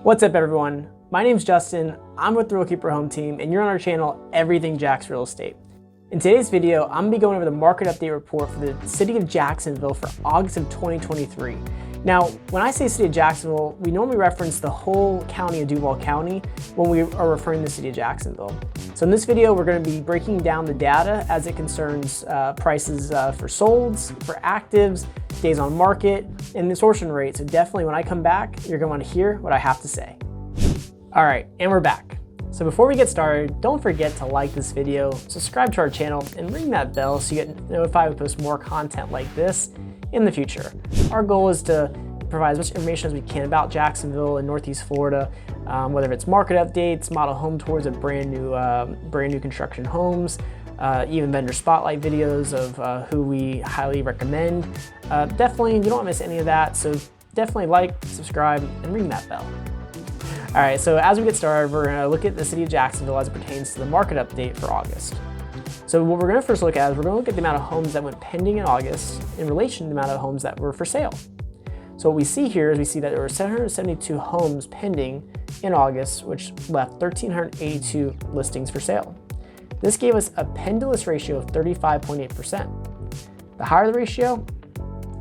What's up everyone? My name's Justin, I'm with the Real Keeper Home Team, and you're on our channel, Everything Jax Real Estate. In today's video, I'm gonna be going over the market update report for the city of Jacksonville for August of 2023. Now, when I say city of Jacksonville, we normally reference the whole county of Duval County when we are referring to the city of Jacksonville. So in this video, we're gonna be breaking down the data as it concerns prices for solds, for actives, days on market, and the absorption rate. So definitely when I come back, you're gonna wanna hear what I have to say. All right, and we're back. So before we get started, don't forget to like this video, subscribe to our channel, and ring that bell so you get notified when we post more content like this in the future. Our goal is to provide as much information as we can about Jacksonville and Northeast Florida, whether it's market updates, model home tours of brand new construction homes, even vendor spotlight videos of who we highly recommend. Definitely, you don't want to miss any of that, so definitely like, subscribe, and ring that bell. All right, so as we get started, we're gonna look at the city of Jacksonville as it pertains to the market update for August. So what we're gonna first look at is we're gonna look at the amount of homes that went pending in August in relation to the amount of homes that were for sale. So what we see here is we see that there were 772 homes pending in August, which left 1,382 listings for sale. This gave us a pendulous ratio of 35.8%. The higher the ratio,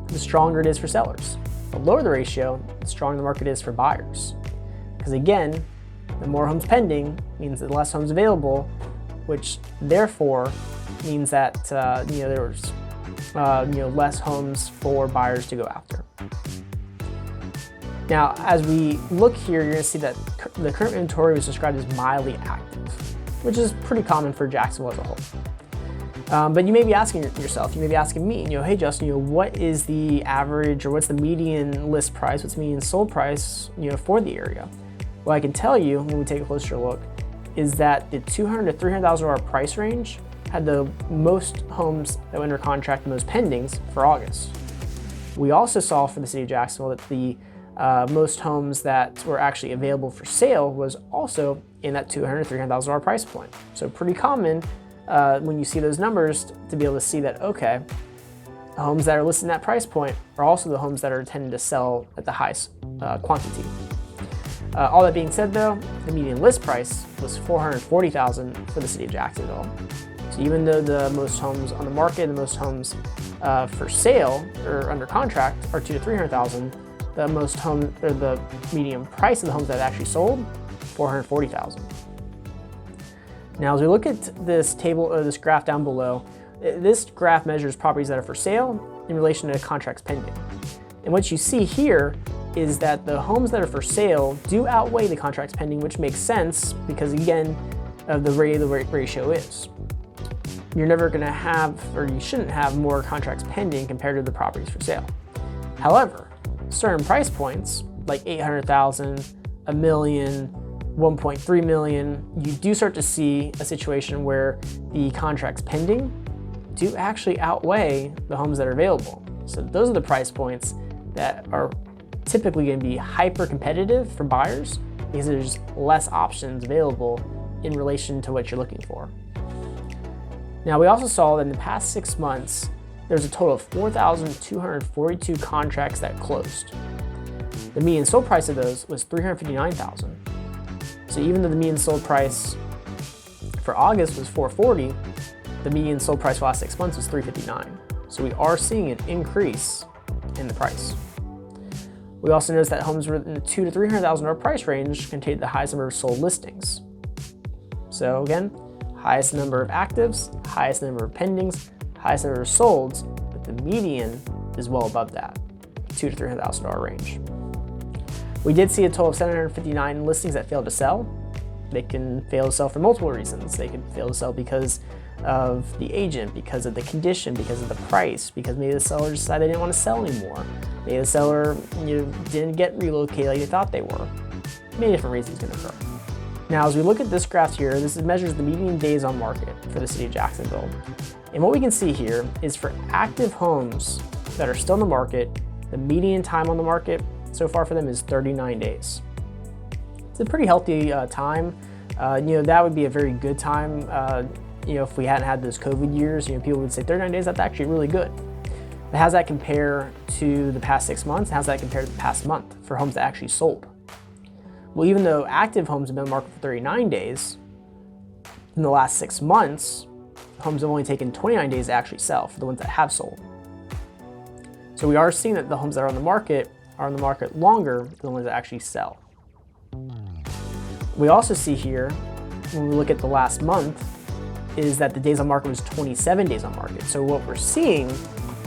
the stronger it is for sellers. The lower the ratio, the stronger the market is for buyers. Because again, the more homes pending means that less homes available, which therefore means that there was less homes for buyers to go after. Now, as we look here, you're going to see that the current inventory was described as mildly active, which is pretty common for Jacksonville as a whole. But you may be asking yourself, you may be asking me, hey Justin, what is the average or what's the median list price, what's the median sold price, for the area? Well, I can tell you when we take a closer look is that the $200,000 to $300,000 price range had the most homes that went under contract, the most pendings for August. We also saw for the city of Jacksonville that the most homes that were actually available for sale was also in that $200,000 to $300,000 price point. So pretty common when you see those numbers to be able to see that, okay, the homes that are listed in that price point are also the homes that are tending to sell at the highest quantity. All that being said though, the median list price was $440,000 for the city of Jacksonville. So even though the most homes on the market, the most homes for sale or under contract are $200,000 to $300,000, the most home or the median price of the homes that actually sold, $440,000. Now, as we look at this table or this graph down below, this graph measures properties that are for sale in relation to contracts pending. And what you see here is that the homes that are for sale do outweigh the contracts pending, which makes sense because again, of the way the ratio is. You're never gonna have, or you shouldn't have more contracts pending compared to the properties for sale. However, certain price points like $800,000, $1 million, $1.3 million, you do start to see a situation where the contracts pending do actually outweigh the homes that are available. So those are the price points that are typically going to be hyper competitive for buyers because there's less options available in relation to what you're looking for. Now, we also saw that in the past 6 months, there's a total of 4,242 contracts that closed. The median sold price of those was $359,000. So even though the median sold price for August was $440,000, the median sold price for the last 6 months was $359,000. So we are seeing an increase in the price. We also noticed that homes in the $200,000 to $300,000 price range contained the highest number of sold listings. So again, highest number of actives, highest number of pendings, highest number of solds, but the median is well above that, $200,000 to $300,000 range. We did see a total of 759 listings that failed to sell. They can fail to sell for multiple reasons. They can fail to sell because of the agent, because of the condition, because of the price, because maybe the seller decided they didn't want to sell anymore. Maybe the seller didn't get relocated like they thought they were. Many different reasons can occur. Now, as we look at this graph here, this measures the median days on market for the city of Jacksonville. And what we can see here is for active homes that are still in the market, the median time on the market so far for them is 39 days. It's a pretty healthy time. That would be a very good time. If we hadn't had those COVID years, people would say 39 days, that's actually really good. But how does that compare to the past 6 months? How does that compare to the past month for homes that actually sold? Well, even though active homes have been on the market for 39 days, in the last 6 months, homes have only taken 29 days to actually sell for the ones that have sold. So we are seeing that the homes that are on the market longer than the ones that actually sell. We also see here, when we look at the last month, is that the days on market was 27 days on market. So what we're seeing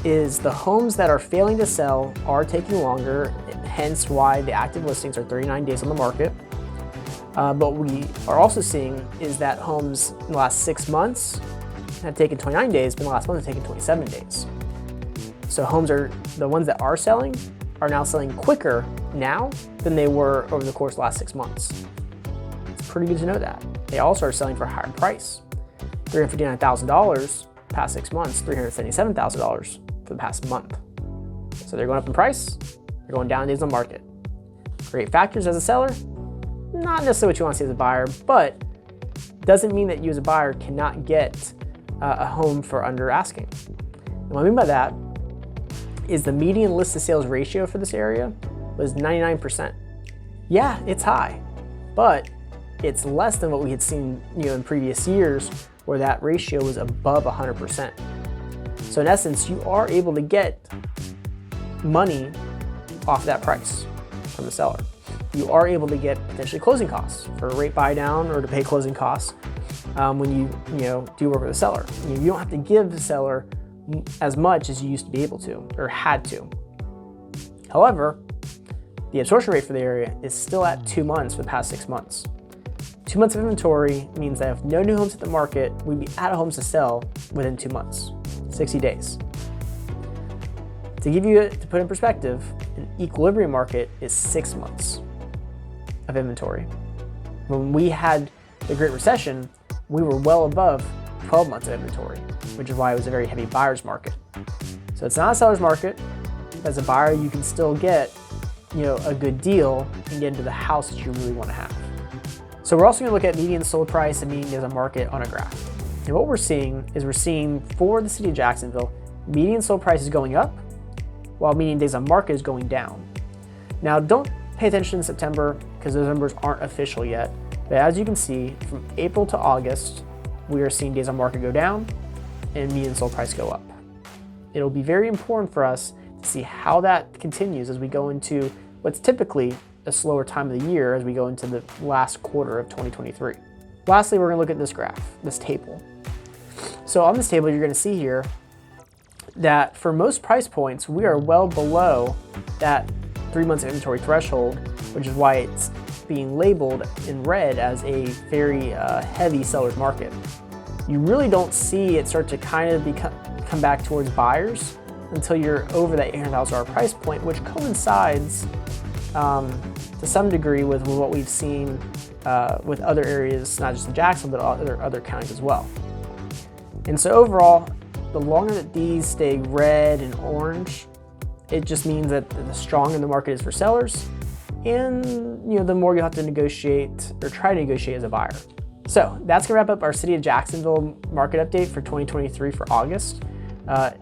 is the homes that are failing to sell are taking longer, hence why the active listings are 39 days on the market. But we are also seeing is that homes in the last 6 months have taken 29 days, but in the last month have taken 27 days. So the ones that are selling are now selling quicker now than they were over the course of the last 6 months. It's pretty good to know that. They also are selling for a higher price. $359,000 past 6 months, $377,000 for the past month. So they're going up in price, they're going down in days on market. Great factors as a seller, not necessarily what you want to see as a buyer, but doesn't mean that you as a buyer cannot get a home for under asking. And what I mean by that is the median list to sales ratio for this area was 99%. Yeah, it's high, but it's less than what we had seen in previous years where that ratio was above 100%. So in essence, you are able to get money off that price from the seller. You are able to get potentially closing costs for a rate buy down or to pay closing costs when you do work with a seller. You don't have to give the seller as much as you used to be able to or had to. However, the absorption rate for the area is still at 2 months for the past 6 months. 2 months of inventory means that if no new homes hit the market, we'd be out of homes to sell within 2 months, 60 days. To put in perspective, an equilibrium market is 6 months of inventory. When we had the Great Recession, we were well above 12 months of inventory, which is why it was a very heavy buyer's market. So it's not a seller's market. As a buyer, you can still get a good deal and get into the house that you really want to have. So we're also going to look at median sold price and median days on market on a graph. And what we're seeing for the city of Jacksonville, median sold price is going up while median days on market is going down. Now don't pay attention in September because those numbers aren't official yet. But as you can see, from April to August, we are seeing days on market go down and median sold price go up. It'll be very important for us to see how that continues as we go into what's typically a slower time of the year as we go into the last quarter of 2023. Lastly, we're going to look at this graph, this table. So on this table, you're going to see here that for most price points, we are well below that 3 months of inventory threshold, which is why it's being labeled in red as a very heavy seller's market. You really don't see it start to kind of come back towards buyers until you're over that $800,000 price point, which coincides to some degree with what we've seen with other areas, not just in Jacksonville, but other counties as well. And so overall, the longer that these stay red and orange, it just means that the stronger the market is for sellers, and the more you'll have to negotiate or try to negotiate as a buyer. So that's gonna wrap up our City of Jacksonville market update for 2023 for August.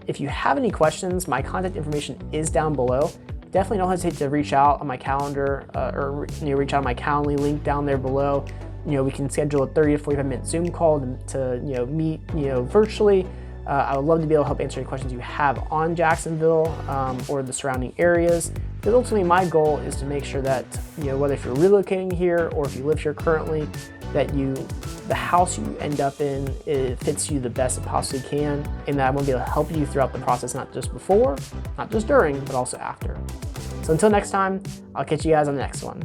If you have any questions, my contact information is down below. Definitely don't hesitate to reach out on my calendar or reach out on my Calendly link down there below. We can schedule a 30 to 45 minute Zoom call to meet virtually. I would love to be able to help answer any questions you have on Jacksonville or the surrounding areas. Because ultimately my goal is to make sure that whether if you're relocating here or if you live here currently, that the house you end up in, it fits you the best it possibly can, and that I want to be able to help you throughout the process, not just before, not just during, but also after. So until next time, I'll catch you guys on the next one.